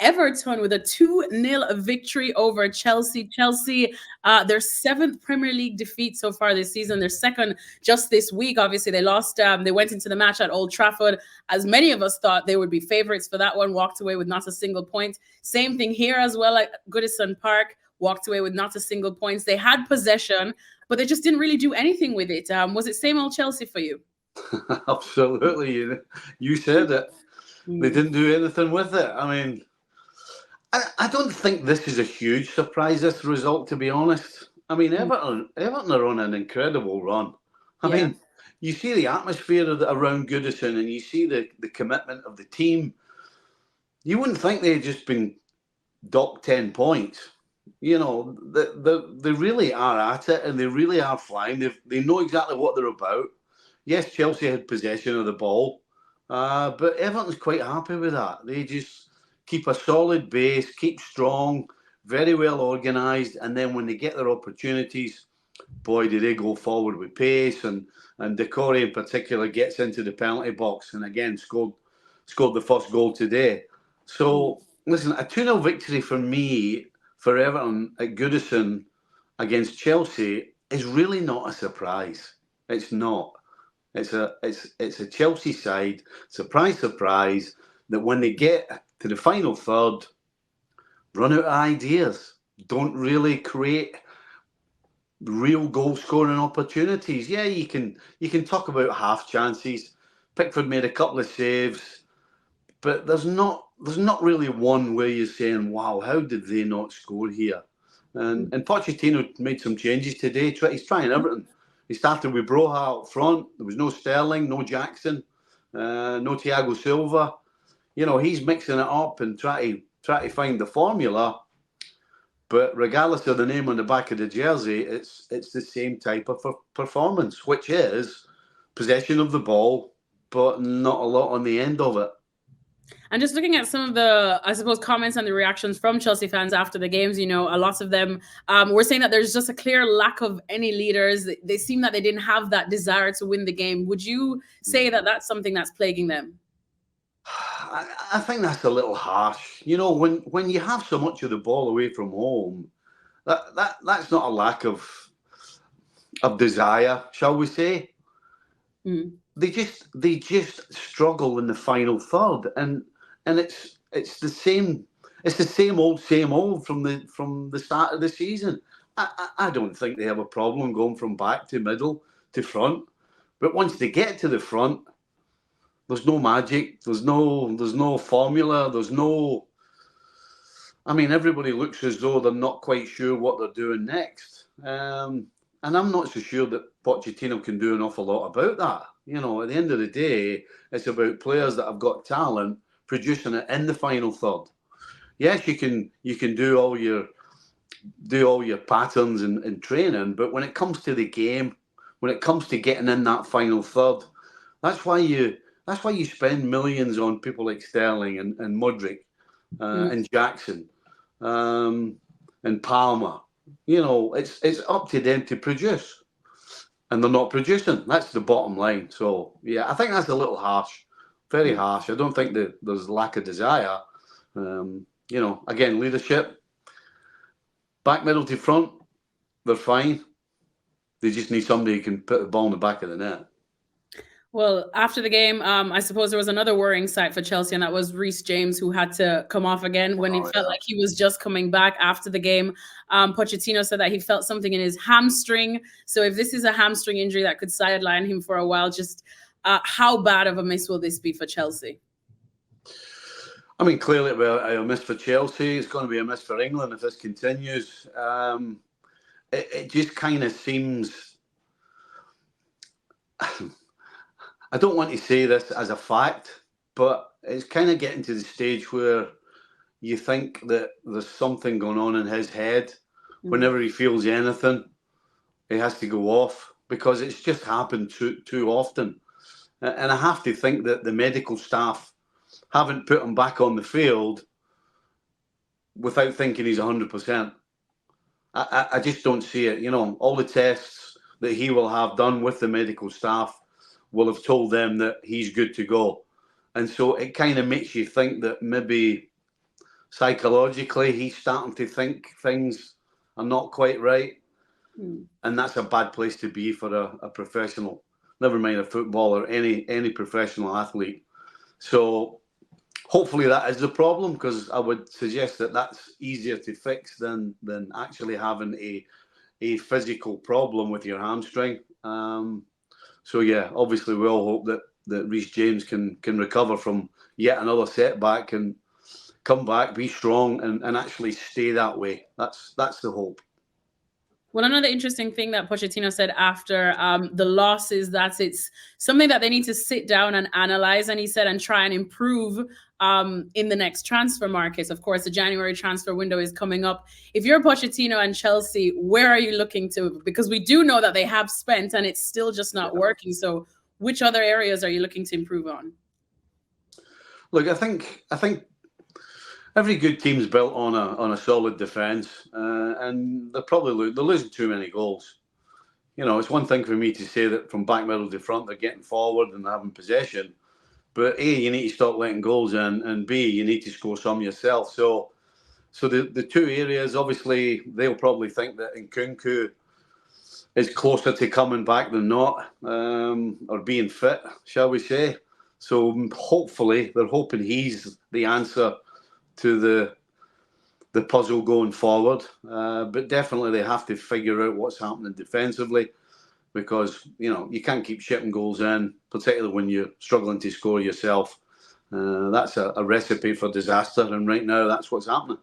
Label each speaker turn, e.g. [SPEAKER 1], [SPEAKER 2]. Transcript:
[SPEAKER 1] Everton with a 2-0 victory over Chelsea. Chelsea, their 7th Premier League defeat so far this season. Their second just this week. Obviously, they lost. They went into the match at Old Trafford, as many of us thought they would be favourites for that one. Walked away with not a single point. Same thing here as well at Goodison Park. Walked away with not a single point. They had possession, but they just didn't really do anything with it. Was it same old Chelsea for you?
[SPEAKER 2] Absolutely. You said it. They didn't do anything with it. I mean, I don't think this is a huge surprise, this result, to be honest. I mean, Everton are on an incredible run. I mean, you see the atmosphere around Goodison and you see the commitment of the team. You wouldn't think they had just been docked 10 points. You know, they really are at it and they really are flying. They know exactly what they're about. Yes, Chelsea had possession of the ball, but Everton's quite happy with that. They just keep a solid base, keep strong, very well organised, and then when they get their opportunities, boy, do they go forward with pace. And Decore in particular gets into the penalty box and again scored the first goal today. So, listen, a 2-0 victory for me, for Everton at Goodison against Chelsea is really not a surprise. It's not. It's a Chelsea side, surprise, that when they get to the final third, run out of ideas, don't really create real goal scoring opportunities. Yeah, you can talk about half chances. Pickford made a couple of saves, but there's not really one where you're saying, wow, how did they not score here? And Pochettino made some changes today. He's trying everything. He started with Broha up front. There was no Sterling, no Jackson, no Thiago Silva. You know, he's mixing it up and try to find the formula. But regardless of the name on the back of the jersey, it's the same type of performance, which is possession of the ball, but not a lot on the end of it.
[SPEAKER 1] And just looking at some of the, I suppose, comments and the reactions from Chelsea fans after the games, you know, a lot of them were saying that there's just a clear lack of any leaders. They seem that they didn't have that desire to win the game. Would you say that that's something that's plaguing them?
[SPEAKER 2] I think that's a little harsh. You know, when you have so much of the ball away from home, that's not a lack of desire, shall we say? They just struggle in the final third, and it's the same old from the start of the season. I don't think they have a problem going from back to middle to front, but once they get to the front, there's no magic, there's no formula, there's no. I mean, everybody looks as though they're not quite sure what they're doing next, and I'm not so sure that Pochettino can do an awful lot about that. You know, at the end of the day, it's about players that have got talent producing it in the final third. Yes, you can do all your patterns and training, but when it comes to the game, when it comes to getting in that final third, that's why you spend millions on people like Sterling and Mudryk and Jackson and Palmer. You know, it's up to them to produce. And they're not producing. That's the bottom line. So, yeah, I think that's a little harsh. Very harsh. I don't think that there's lack of desire. You know, again, leadership, back middle to front, they're fine. They just need somebody who can put the ball in the back of the net.
[SPEAKER 1] Well, after the game, I suppose there was another worrying sight for Chelsea, and that was Reece James, who had to come off again when he felt like he was just coming back after the game. Pochettino said that he felt something in his hamstring. So if this is a hamstring injury that could sideline him for a while, just how bad of a miss will this be for Chelsea?
[SPEAKER 2] I mean, clearly it'll be a miss for Chelsea. It's going to be a miss for England if this continues. It just kind of seems... I don't want to say this as a fact, but it's kind of getting to the stage where you think that there's something going on in his head. Whenever he feels anything, he has to go off because it's just happened too often. And I have to think that the medical staff haven't put him back on the field without thinking he's 100%. I just don't see it. You know, all the tests that he will have done with the medical staff will have told them that he's good to go. And so it kind of makes you think that maybe psychologically he's starting to think things are not quite right. And that's a bad place to be for a professional, never mind a footballer, any professional athlete. So hopefully that is the problem, because I would suggest that that's easier to fix than actually having a physical problem with your hamstring. So yeah, obviously we all hope that Reece James can recover from yet another setback and come back, be strong, and actually stay that way. That's the hope.
[SPEAKER 1] Well, another interesting thing that Pochettino said after the loss is that it's something that they need to sit down and analyze. And he said, and try and improve in the next transfer markets. Of course, the January transfer window is coming up. If you're Pochettino and Chelsea, where are you looking to? Because we do know that they have spent and it's still just not working. So which other areas are you looking to improve on?
[SPEAKER 2] Look, I think every good team's built on a solid defence, and they're losing too many goals. You know, it's one thing for me to say that from back middle to front they're getting forward and having possession, but A, you need to stop letting goals in, and B, you need to score some yourself. So the two areas, obviously, they'll probably think that Nkunku is closer to coming back than not, or being fit, shall we say. So hopefully they're hoping he's the answer to the puzzle going forward, but definitely they have to figure out what's happening defensively, because you can't keep shipping goals in, particularly when you're struggling to score yourself. That's a recipe for disaster, and right now that's what's happening.